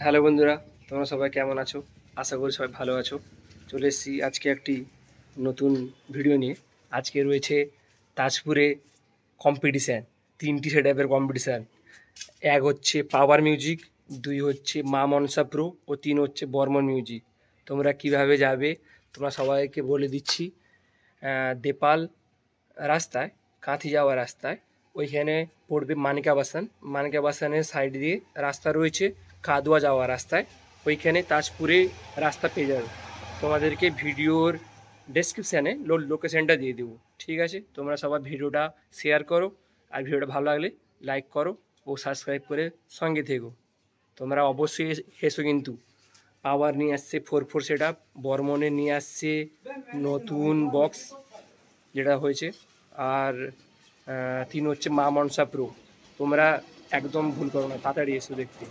Hello বন্ধুরা, তোমরা সবাই কেমন আছো? আশা করি সবাই ভালো আছো। চলে এসেছি আজকে একটি নতুন ভিডিও নিয়ে। আজকে রয়েছে তাজপুরে কম্পিটিশান, 3টি সেটআপের কম্পিটিশান। এক হচ্ছে পাওয়ার মিউজিক, 2 হচ্ছে মা মনসা প্রো ও 3 হচ্ছে বর্মন মিউজিক। তোমরা কিভাবে যাবে তোমরা সবাইকে বলে দিচ্ছি। দেপাল রাস্তায়, কাঁথি যাওয়ার রাস্তায় ওইখানে পড়বে মানিকা বাসান। মানিকা বাসানের সাইড দিয়ে রাস্তা রয়েছে কাদুয়া যাওয়ার রাস্তায়, ওইখানে তাজপুরে রাস্তা পেয়ে যাবে। তোমাদেরকে ভিডিওর ডেসক্রিপশানে লোকেশনটা দিয়ে দেবো, ঠিক আছে? তোমরা সবাই ভিডিওটা শেয়ার করো, আর ভিডিওটা ভালো লাগলে লাইক করো ও সাবস্ক্রাইব করে সঙ্গে থেকো। তোমরা অবশ্যই এসো কিন্তু। পাওয়ার নিয়ে আসছে 4 সেট আপ, বর্মনে নিয়ে আসছে নতুন বক্স যেটা হয়েছে, আর 3 হচ্ছে মা মনসা প্রো। তোমরা একদম ভুল করো না, তাড়াতাড়ি এসো দেখতে।